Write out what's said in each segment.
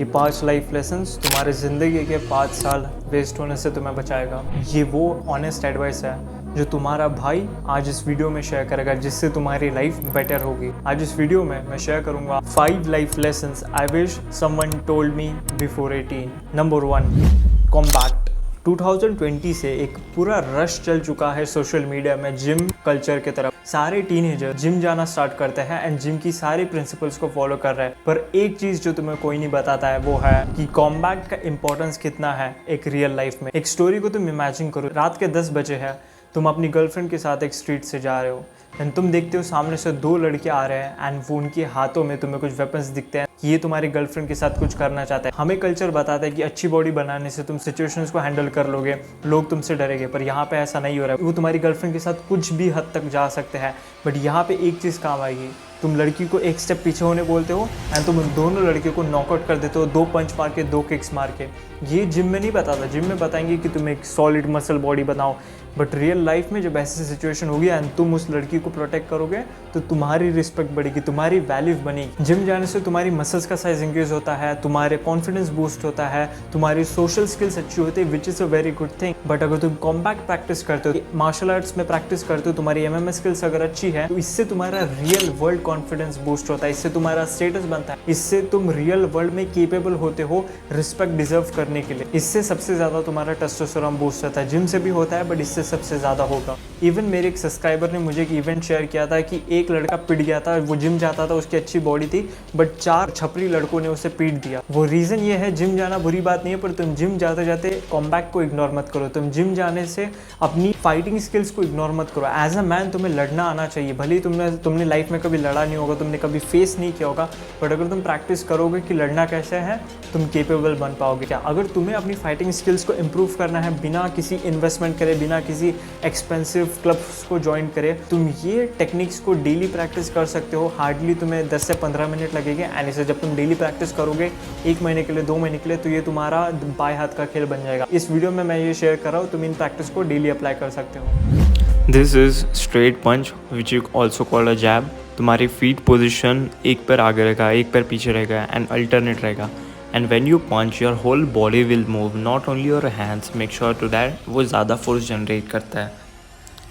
ये 5 life lessons तुम्हारे ज़िंदगी के 5 साल वेस्ट होने से तुम्हें बचाएगा। ये वो ऑनेस्ट एडवाइस है जो तुम्हारा भाई आज इस वीडियो में शेयर करेगा, जिससे तुम्हारी लाइफ बेटर होगी। आज इस वीडियो में मैं शेयर करूंगा 5 life lessons I wish someone told me before 18। Number 1, combat. 2020 से एक पूरा रश चल चुका है सोशल मीडिया में जिम कल्चर की तरफ। सारे टीनेजर जिम जाना स्टार्ट करते हैं एंड जिम की सारी प्रिंसिपल्स को फॉलो कर रहे हैं, पर एक चीज जो तुम्हें कोई नहीं बताता है वो है कि कॉम्बैक्ट का इंपॉर्टेंस कितना है एक रियल लाइफ में। एक स्टोरी को तुम इमेजिन करो, रात के 10 बजे है, तुम अपनी गर्लफ्रेंड के साथ एक स्ट्रीट से जा रहे हो एंड तुम देखते हो सामने से 2 लड़के आ रहे हैं एंड वो उनके हाथों में तुम्हें कुछ वेपन्स दिखते हैं कि ये तुम्हारी गर्लफ्रेंड के साथ कुछ करना चाहते हैं। हमें कल्चर बताता है कि अच्छी बॉडी बनाने से तुम सिचुएशंस को हैंडल कर लोगे, लोग तुमसे डरेंगे, पर यहाँ पे ऐसा नहीं हो रहा है। वो तुम्हारी गर्लफ्रेंड के साथ कुछ भी हद तक जा सकते हैं, बट यहाँ पे एक चीज़ काम आएगी। तुम लड़की को एक स्टेप पीछे होने बोलते हो एंड तुम उन दोनों लड़कियों को नॉकआउट कर देते हो 2 पंच मार के, 2 किक्स मार के। ये जिम में नहीं बताता, जिम में बताएंगे कि तुम एक सॉलिड मसल बॉडी बनाओ, बट रियल लाइफ में जब ऐसी सिचुएशन होगी एंड तुम उस लड़की को प्रोटेक्ट करोगे तो तुम्हारी रिस्पेक्ट बढ़ेगी, तुम्हारी वैल्यू बनेगी। जिम जाने से तुम्हारी मसल्स का साइज इंक्रीज होता है, तुम्हारे कॉन्फिडेंस बूस्ट होता है, तुम्हारी सोशल स्किल्स अच्छी होती है, which is a very good thing. But अगर तुम कॉम्बैक्ट प्रैक्टिस करते हो, मार्शल आर्ट्स में प्रैक्टिस करते हो, तुम्हारी MMA स्किल्स अगर अच्छी है तो इससे तुम्हारा रियल वर्ल्ड कॉन्फिडेंस बूस्ट होता है, इससे तुम्हारा स्टेटस बनता है, इससे तुम रियल वर्ल्ड में केपेबल होते हो रिस्पेक्ट डिजर्व करने के लिए। इससे सबसे ज़्यादा तुम्हारा टेस्टोस्टेरोन बूस्ट होता है। जिम से भी होता है बट इससे सबसे ज़्यादा होगा। इवन मेरे एक सब्सक्राइबर ने मुझे एक इवेंट शेयर किया था कि एक लड़का पिट गया था, वो जिम जाता था, उसकी अच्छी बॉडी थी, बट 4 छपरी लड़कों ने उसे पीट दिया। वो रीज़न ये है, जिम जाना बुरी बात नहीं है, पर तुम जिम जाते जाते कॉम्बैक्ट को इग्नोर मत करो। तुम जिम जाने से अपनी फाइटिंग स्किल्स को इग्नोर मत करो। एज अ मैन तुम्हें लड़ना आना चाहिए, भले ही तुमने लाइफ में कभी लड़ा नहीं होगा, तुमने कभी फेस नहीं किया होगा, बट अगर तुम प्रैक्टिस करोगे कि लड़ना कैसे है, तुम केपेबल बन पाओगे। क्या अगर तुम्हें अपनी फाइटिंग स्किल्स को इम्प्रूव करना है बिना किसी इन्वेस्टमेंट करे, बिना किसी एक्सपेंसिव क्लब्स को ज्वाइन करे, तुम ये टेक्निक्स को डेली प्रैक्टिस कर सकते हो। हार्डली तुम्हें 10 से 15 मिनट लगेंगे एंड इसे जब तुम डेली प्रैक्टिस करोगे 1 महीने के लिए, 2 महीने के लिए, तो ये तुम्हारा बाएं हाथ का खेल बन जाएगा। इस वीडियो में मैं ये शेयर कर रहा हूँ, तुम इन प्रैक्टिस को डेली अप्लाई कर सकते हो। This is straight punch which you also call a jab. तुम्हारी फीट पोजिशन एक पैर आगे रहेगा, एक पैर पीछे रहेगा एंड अल्टरनेट रहेगा। And when you punch your whole body will move, not only your hands. Make sure to that वो ज़्यादा फोर्स जनरेट करता है।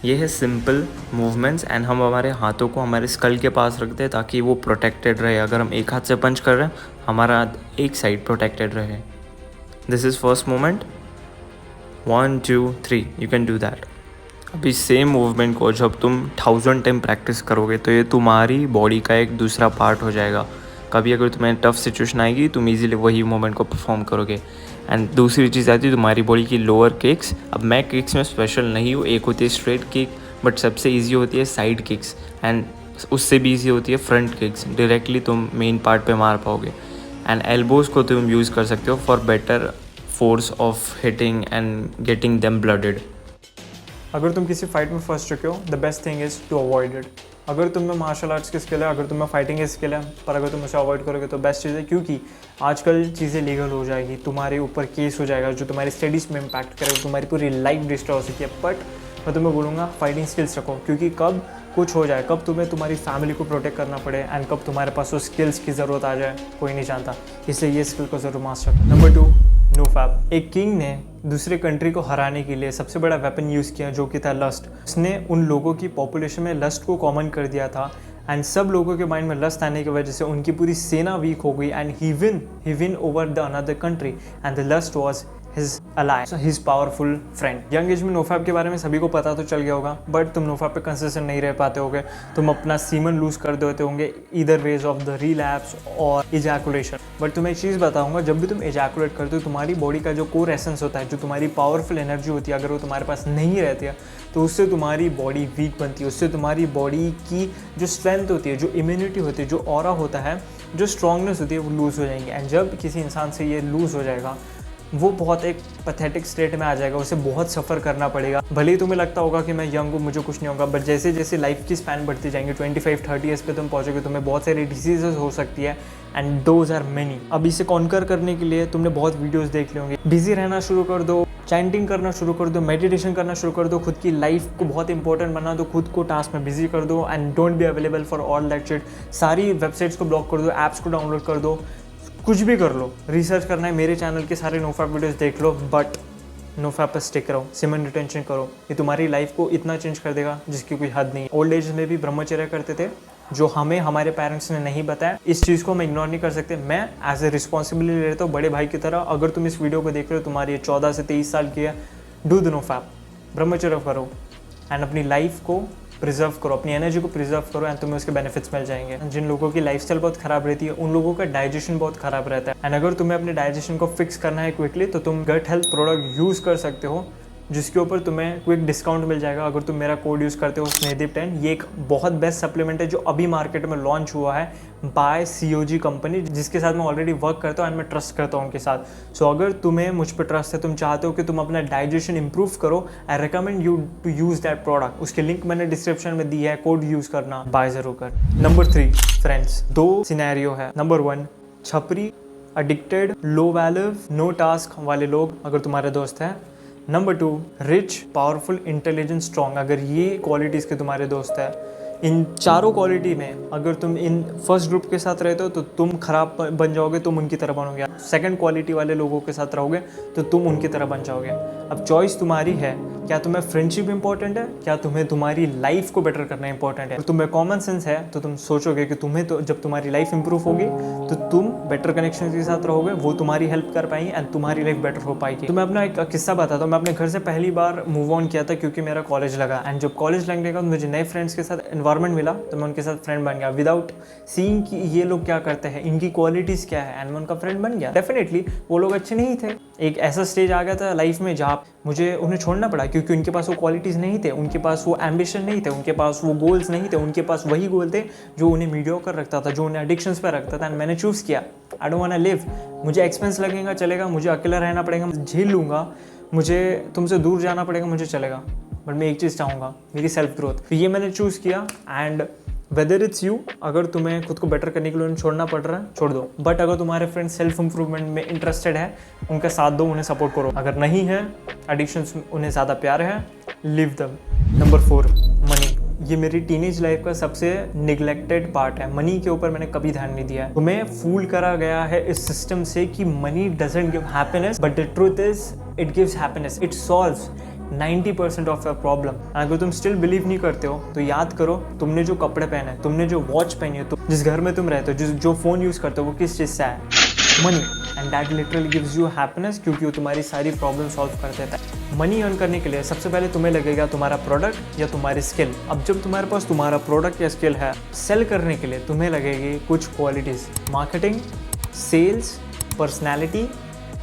ये है सिंपल मूवमेंट्स एंड हम हमारे हाथों को हमारे स्कल के पास रखते हैं ताकि वो प्रोटेक्टेड रहे। अगर हम एक हाथ से पंच कर रहे हैं, हमारा एक साइड प्रोटेक्टेड रहे। This is first moment. 1 2 3 you can do that. अभी सेम मूवमेंट को जब तुम 1000 टाइम प्रैक्टिस करोगे तो ये तुम्हारी बॉडी का एक दूसरा पार्ट हो जाएगा। कभी अगर तुम्हें टफ सिचुएशन आएगी, तुम इजीली वही मूवमेंट को परफॉर्म करोगे। एंड दूसरी चीज़ आती है तुम्हारी बॉडी की लोअर किक्स। अब मैं किक्स में स्पेशल नहीं हूँ, एक होती है स्ट्रेट किक, बट सबसे ईजी होती है साइड किक्स एंड उससे भी ईजी होती है फ्रंट किक्स। डायरेक्टली तुम मेन पार्ट पे मार पाओगे। एंड एल्बोज़ को तुम यूज़ कर सकते हो for better force of hitting and getting them blooded. अगर तुम किसी फाइट में फंस चुके हो, the best thing is to avoid it. अगर तुम्हें मार्शल आर्ट्स की स्किल है, अगर तुम्हें फाइटिंग की स्किल है, पर अगर तुम उसे अवॉइड करोगे तो बेस्ट चीज़ है, क्योंकि आजकल चीज़ें लीगल हो जाएगी, तुम्हारे ऊपर केस हो जाएगा जो तुम्हारी स्टडीज़ में इम्पैक्ट करेगा, तुम्हारी पूरी लाइफ डिस्ट्रॉय हो सकती है। बट मैं तुम्हें बोलूँगा फाइटिंग स्किल्स रखो, क्योंकि कब कुछ हो जाए, कब तुम्हें तुम्हारी फैमिली को प्रोटेक्ट करना पड़े एंड कब तुम्हारे पास उस स्किल्स की ज़रूरत आ जाए, कोई नहीं जानता। इसलिए ये स्किल को ज़रूर मास्टर करो। Number 2, no fap. एक किंग ने दूसरे कंट्री को हराने के लिए सबसे बड़ा वेपन यूज़ किया जो कि था लस्ट। उसने उन लोगों की पॉपुलेशन में लस्ट को कॉमन कर दिया था एंड सब लोगों के माइंड में लस्ट आने की वजह से उनकी पूरी सेना वीक हो गई and he win over the another country and the lust was his ally, his powerful friend. Young age में नोफैब के बारे में सभी को पता तो चल गया होगा, बट तुम नोफैब पे कंसिस्टेंट नहीं रह पाते होगे, तुम अपना सीमन लूज कर देते होंगे either ways of the relapse और इजैकुलेशन। बट तुम्हें एक चीज़ बताऊंगा, जब भी तुम इजैकुलेट करते हो, तुम्हारी बॉडी का जो कोर एसेंस होता है, जो तुम्हारी पावरफुल एनर्जी होती है, अगर वो तुम्हारे पास नहीं रहती है तो उससे तुम्हारी बॉडी वीक बनती है, उससे तुम्हारी बॉडी की जो स्ट्रेंथ होती है, जो इम्यूनिटी होती है, जो ऑरा होता है, जो स्ट्रांगनेस होती है, वो लूज़ हो जाएंगे। एंड जब किसी इंसान से ये लूज़ हो जाएगा, वो बहुत एक पैथेटिक स्टेट में आ जाएगा, उसे बहुत सफ़र करना पड़ेगा। भले ही तुम्हें लगता होगा कि मैं यंग हूँ, मुझे कुछ नहीं होगा, बट जैसे जैसे लाइफ की स्पैन बढ़ती जाएंगे, 25-30 ईयर्स पे तुम पहुँचोगे, तुम्हें बहुत सारी डिसीजेज हो सकती है एंड दोज आर मेनी। अब इसे कॉन्कर करने के लिए तुमने बहुत वीडियोस देख लिए होंगे। बिजी रहना शुरू कर दो, चैंटिंग करना शुरू कर दो, मेडिटेशन करना शुरू कर दो, खुद की लाइफ को बहुत इंपॉर्टेंट बना दो, खुद को टास्क में बिजी कर दो and don't be available for all that shit. सारी वेबसाइट्स को ब्लॉक कर दो, ऐप्स को डाउनलोड कर दो, कुछ भी कर लो, रिसर्च करना है, मेरे चैनल के सारे नो फैप वीडियोस देख लो, बट नो फैप पर स्टिक रहो, सीमेंट रिटेंशन करो। ये तुम्हारी लाइफ को इतना चेंज कर देगा जिसकी कोई हद नहीं है। ओल्ड एज में भी ब्रह्मचर्य करते थे, जो हमें हमारे पेरेंट्स ने नहीं बताया। इस चीज़ को हम इग्नोर नहीं कर सकते। मैं एज ए रिस्पॉन्सिबिलिटी लेता हूँ बड़े भाई की तरह। अगर तुम इस वीडियो को देख रहे हो, तुम्हारी 14 से 23 साल की है, डू द नो फैप, ब्रह्मचर्य करो एंड अपनी लाइफ को प्रिजर्व करो, अपनी एनर्जी को प्रिजर्व करो एंड तुम्हें उसके बेनिफिट्स मिल जाएंगे। जिन लोगों की लाइफस्टाइल बहुत खराब रहती है, उन लोगों का डाइजेशन बहुत खराब रहता है। एंड अगर तुम्हें अपने डाइजेशन को फिक्स करना है क्विकली, तो तुम गट हेल्थ प्रोडक्ट यूज़ कर सकते हो, जिसके ऊपर तुम्हें क्विक डिस्काउंट मिल जाएगा अगर तुम मेरा कोड यूज़ करते हो स्नेहदीप 10। ये एक बहुत बेस्ट सप्लीमेंट है जो अभी मार्केट में लॉन्च हुआ है बाय COG कंपनी, जिसके साथ मैं ऑलरेडी वर्क करता हूँ एंड मैं ट्रस्ट करता हूँ उनके साथ। सो अगर तुम्हें मुझ पर ट्रस्ट है, तुम चाहते हो कि तुम अपना डाइजेशन इंप्रूव करो, I recommend you to use that product. उसकी लिंक मैंने डिस्क्रिप्शन में दी है, कोड यूज़ करना, बाय ज़रूर कर। नंबर 3 फ्रेंड्स, 2 सिनेरियो है। नंबर 1, छपरी, addicted, low value, no task वाले लोग अगर तुम्हारे दोस्त हैं। Number 2, rich, powerful, intelligent, strong. अगर ये क्वालिटीज़ के तुम्हारे दोस्त है, इन चारों क्वालिटी में अगर तुम इन फर्स्ट ग्रुप के साथ रहते हो तो तुम खराब बन जाओगे, तुम उनकी तरह बनोगे। सेकंड क्वालिटी वाले लोगों के साथ रहोगे तो तुम उनकी तरह बन जाओगे। अब चॉइस तुम्हारी है, क्या तुम्हें फ्रेंडशिप इंपॉर्टेंट है, क्या तुम्हें तुम्हारी लाइफ को बेटर करना इंपॉर्टेंट है। तो तुम्हें कॉमन सेंस है तो तुम सोचोगे कि तुम्हें तो जब तुम्हारी लाइफ इंप्रूव होगी तो तुम बेटर कनेक्शन के साथ रहोगे, वो तुम्हारी हेल्प कर पाएंगे एंड तुम्हारी लाइफ बेटर हो पाएगी। तो मैं अपना एक किस्सा बताता हूँ। मैं अपने घर से पहली बार मूव ऑन किया था क्योंकि मेरा कॉलेज लगा, एंड जब कॉलेज लगने का मुझे नए फ्रेंड्स के साथ एनवायरमेंट मिला तो मैं उनके साथ फ्रेंड बन गया विदाउट सीइंग कि ये लोग क्या करते हैं, इनकी क्वालिटीज़ क्या है, एंड मैं उनका फ्रेंड बन गया। डेफिनेटली वो लोग अच्छे नहीं थे। एक ऐसा स्टेज आ गया था लाइफ में जहाँ मुझे उन्हें छोड़ना पड़ा क्योंकि उनके पास वो क्वालिटीज़ नहीं थे, उनके पास वो एम्बिशन नहीं थे, उनके पास वो गोल्स नहीं थे। उनके पास वही गोल थे जो उन्हें मीडियोकर रखता था, जो उन्हें एडिक्शंस पर रखता था। एंड मैंने चूज़ किया, I don't want to live. मुझे एक्सपेंस लगेगा चलेगा, मुझे अकेला रहना पड़ेगा, झेल लूँगा, मुझे तुमसे दूर जाना पड़ेगा, मुझे चलेगा, बट मैं एक चीज़ चाहूँगा, मेरी सेल्फ ग्रोथ। तो ये मैंने चूज़ किया। एंड वेदर इट्स यू, अगर तुम्हें खुद को बेटर करने के लिए उन्हें छोड़ना पड़ रहा है, छोड़ दो। बट अगर तुम्हारे फ्रेंड सेल्फ इंप्रूवमेंट में इंटरेस्टेड है, उनका साथ दो, उन्हें सपोर्ट करो। अगर नहीं है, एडिक्शंस उन्हें ज़्यादा प्यार है, लिव दम। Number 4, money. ये मेरी टीनेज लाइफ का सबसे निगलेक्टेड पार्ट है। मनी के ऊपर मैंने कभी ध्यान नहीं दिया है। तुम्हें फूल करा गया है इस सिस्टम से कि money doesn't give happiness, but the truth is it gives happiness. It solves 90% of your problem. अगर तुम स्टिल बिलीव नहीं करते हो तो याद करो, तुमने जो कपड़े पहने, तुमने जो वॉच पहनी है, जिस घर में तुम रहते हो, जो फ़ोन यूज़ करते हो, वो किस चीज़ से है? Money. And that literally gives you happiness क्योंकि वो तुम्हारी सारी प्रॉब्लम सॉल्व कर देता है। मनी अर्न करने के लिए सबसे पहले तुम्हें लगेगा तुम्हारा प्रोडक्ट या तुम्हारी स्किल। अब जब तुम्हारे पास तुम्हारा प्रोडक्ट या स्किल है, सेल करने के लिए तुम्हें लगेगी कुछ qualities: marketing, sales, personality,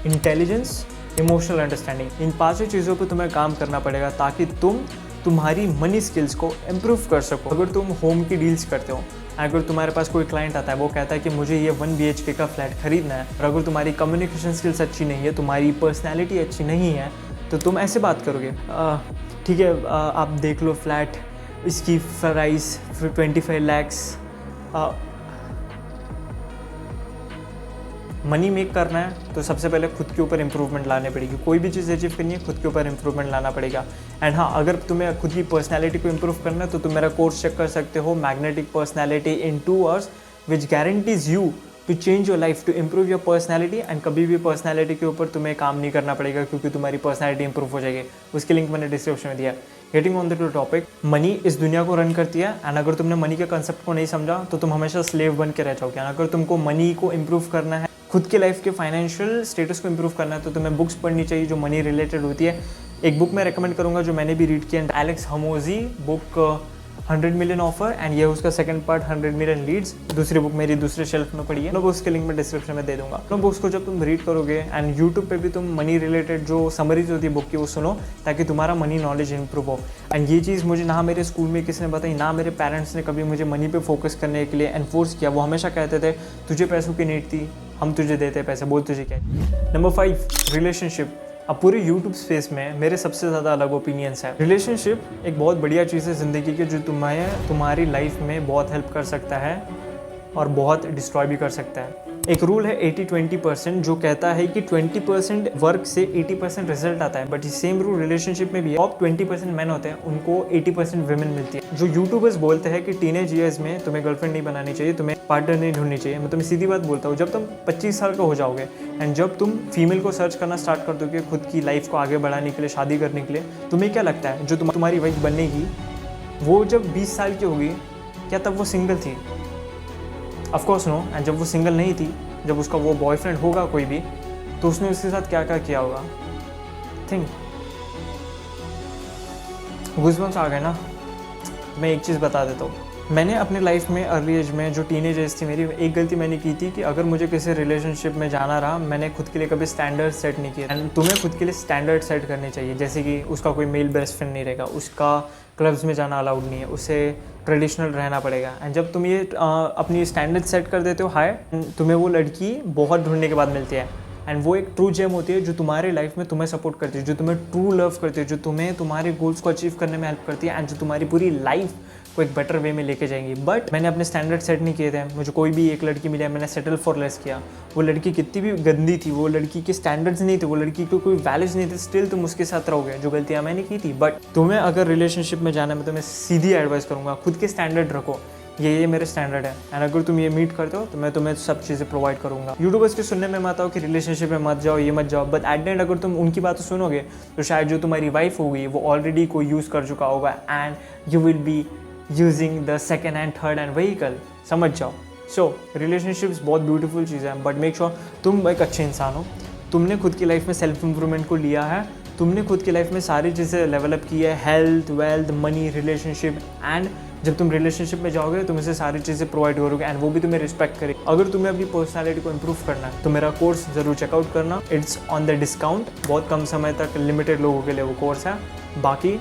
intelligence, emotional understanding. इन 5 चीज़ों पे तुम्हें काम करना पड़ेगा ताकि तुम तुम्हारी मनी स्किल्स को इम्प्रूव कर सको। अगर तुम होम की डील्स करते हो, अगर तुम्हारे पास कोई क्लाइंट आता है, वो कहता है कि मुझे ये 1 BHK का फ्लैट खरीदना है, और अगर तुम्हारी कम्युनिकेशन स्किल्स अच्छी नहीं है, तुम्हारी पर्सनैलिटी अच्छी नहीं है, तो तुम ऐसे बात करोगे, ठीक है आप देख लो फ्लैट, इसकी प्राइस 25 लाख। मनी मेक करना है तो सबसे पहले खुद के ऊपर इंप्रूवमेंट लाने पड़ेगी। कोई भी चीज़ अचीव करनी है, खुद के ऊपर इंप्रूवमेंट लाना पड़ेगा। एंड हाँ, अगर तुम्हें खुद की पर्सनैलिटी को इंप्रूव करना है तो तुम मेरा कोर्स चेक कर सकते हो, magnetic personality in 2 hours, which guarantees you to change your life, to improve your personality. And कभी भी पर्सनैलिटी के ऊपर तुम्हें काम नहीं करना पड़ेगा क्योंकि तुम्हारी पर्सनैलिटी इंप्रूव हो जाएगी। उसकी लिंक मैंने डिस्क्रिप्शन में दिया। Getting on the topic, money इस दुनिया को रन करती है। एंड अगर तुमने मनी के कंसेप्ट को नहीं समझा तो तुम हमेशा स्लेव बन के रह जाओगे। अगर तुमको मनी को इम्प्रूव करना है, खुद के लाइफ के फाइनेंशियल स्टेटस को इम्प्रूव करना है, तो तुम्हें बुक्स पढ़नी चाहिए जो मनी रिलेटेड होती है। एक बुक मैं रेकमेंड करूंगा जो मैंने भी रीड किया, Alex Hormozi book 100 million offer, and ये उसका सेकंड पार्ट 100 मिलियन लीड्स। दूसरी बुक मेरी दूसरे शेल्फ में पड़ी है, मैं उसके लिंक में डिस्क्रिप्शन में दे दूंगा। तो बुक्स को जब तुम रीड करोगे एंड यूट्यूब पे भी तुम मनी रिलेटेड जो समरीज होती है बुक की वो सुनो, ताकि तुम्हारा मनी नॉलेज इंप्रूव हो। एंड ये चीज़ मुझे ना मेरे स्कूल में किसी ने बताई, ना मेरे पेरेंट्स ने कभी मुझे मनी पे फोकस करने के लिए एनफोर्स किया। वो हमेशा कहते थे तुझे पैसों की नीड थी, हम तुझे देते पैसे, बोल तुझे क्या। Number 5, relationship. अब पूरे यूट्यूब स्पेस में मेरे सबसे ज़्यादा अलग ओपिनियंस है। रिलेशनशिप एक बहुत बढ़िया चीज़ है ज़िंदगी की, जो तुम्हारी लाइफ में बहुत हेल्प कर सकता है और बहुत डिस्ट्रॉय भी कर सकता है। एक रूल है 80-20% जो कहता है कि 20% वर्क से 80% रिजल्ट आता है, बट ये सेम रूल रिलेशनशिप में भी है। टॉप 20% मैन होते हैं उनको 80% विमेन मिलती है। जो यूट्यूबर्स बोलते हैं कि टीनेज ईयर्स में तुम्हें गर्लफ्रेंड नहीं बनानी चाहिए, तुम्हें पार्टनर नहीं ढूंढनी चाहिए, मैं तुम्हें सीधी बात बोलता हूँ, जब तुम 25 साल का हो जाओगे एंड जब तुम फीमेल को सर्च करना स्टार्ट कर दोगे खुद की लाइफ को आगे बढ़ाने के लिए, शादी करने के लिए, तुम्हें क्या लगता है जो तुम्हारी वाइफ बनेगी वो जब 20 साल की होगी, क्या तब वो सिंगल थी? Of course no. एंड जब वो सिंगल नहीं थी, जब उसका वो बॉयफ्रेंड होगा कोई भी, तो उसने उसके साथ क्या क्या किया होगा? थिंक। गूज़बम्स आ गए ना? मैं एक चीज़ बता देता हूँ, मैंने अपने लाइफ में अर्ली एज में जो टीनेज एज थी मेरी, एक गलती मैंने की थी कि अगर मुझे किसी रिलेशनशिप में जाना रहा, मैंने खुद के लिए कभी स्टैंडर्ड सेट नहीं किया। एंड तुम्हें खुद के लिए स्टैंडर्ड सेट करने चाहिए, जैसे कि उसका कोई मेल बेस्ट फ्रेंड नहीं रहेगा, उसका क्लब्स में जाना अलाउड नहीं है, उसे ट्रेडिशनल रहना पड़ेगा। एंड जब तुम ये अपनी स्टैंडर्ड सेट कर देते हो हाई, तुम्हें वो लड़की बहुत ढूंढने के बाद मिलती है। एंड वो एक ट्रू जेम होती है जो तुम्हारे लाइफ में तुम्हें सपोर्ट करती है, जो तुम्हें ट्रू लव करती है, जो तुम्हें तुम्हारे गोल्स को अचीव करने में हेल्प करती है एंड जो तुम्हारी पूरी लाइफ को एक बेटर वे में लेके जाएंगी। बट मैंने अपने स्टैंडर्ड सेट नहीं किए थे। मुझे कोई भी एक लड़की मिली, मैंने सेटल फॉर लेस किया। वो लड़की कितनी भी गंदी थी, वो लड़की के स्टैंडर्ड्स नहीं थे, वो लड़की को कोई वैल्यूज नहीं थे, स्टिल तुम उसके साथ रहोगे, जो गलतियाँ मैंने की थी। बट तुम्हें अगर रिलेशनशिप में जाना है, मैं तुम्हें सीधी एडवाइस करूँगा, खुद के स्टैंडर्ड रखो, ये मेरे स्टैंडर्ड है। एंड अगर तुम ये मीट करते हो तो मैं तुम्हें सब चीज़ें प्रोवाइड करूँगा। यूट्यूबर्स के सुनने में मत आओ कि रिलेशनशिप में मत जाओ, ये मत जाओ, बट एट द एंड अगर तुम उनकी बात सुनोगे तो शायद जो तुम्हारी वाइफ होगी वो ऑलरेडी कोई यूज़ कर चुका होगा and you will be using the second and third and vehicle. समझ जाओ। सो रिलेशनशिप्स बहुत ब्यूटीफुल चीज़ है, बट मेक श्योर तुम एक अच्छे इंसान हो। तुमने खुद की लाइफ में सेल्फ इम्प्रूवमेंट को लिया है, तुमने खुद की लाइफ में सारी चीज़ें लेवल अप की है, health, wealth, money, relationship. And जब तुम रिलेशनशिप में जाओगे तुम इसे सारी चीज़ें प्रोवाइड करोगे एंड वो भी तुम्हें रिस्पेक्ट करेगी। अगर तुम्हें अपनी पर्सनालिटी को इम्प्रूव करना है तो मेरा कोर्स ज़रूर चेकआउट करना। इट्स ऑन द डिस्काउंट, बहुत कम समय तक लिमिटेड लोगों के लिए वो कोर्स है। बाकी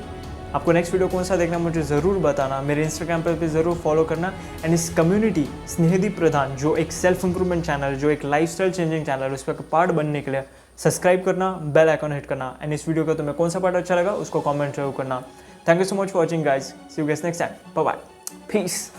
आपको नेक्स्ट वीडियो कौन सा देखना मुझे ज़रूर बताना, मेरे इंस्टाग्राम पर भी ज़रूर फॉलो करना। एंड इस कम्युनिटी स्नेहदी प्रधान जो एक सेल्फ इंप्रूवमेंट चैनल, जो एक लाइफस्टाइल चेंजिंग चैनल, उस पर पार्ट बनने के लिए सब्सक्राइब करना, बेल आइकन हिट करना। एंड इस वीडियो का तुम्हें कौन सा पार्ट अच्छा लगा उसको कमेंट जरूर करना। Thank you so much for watching guys, see you guys next time, bye bye, piece.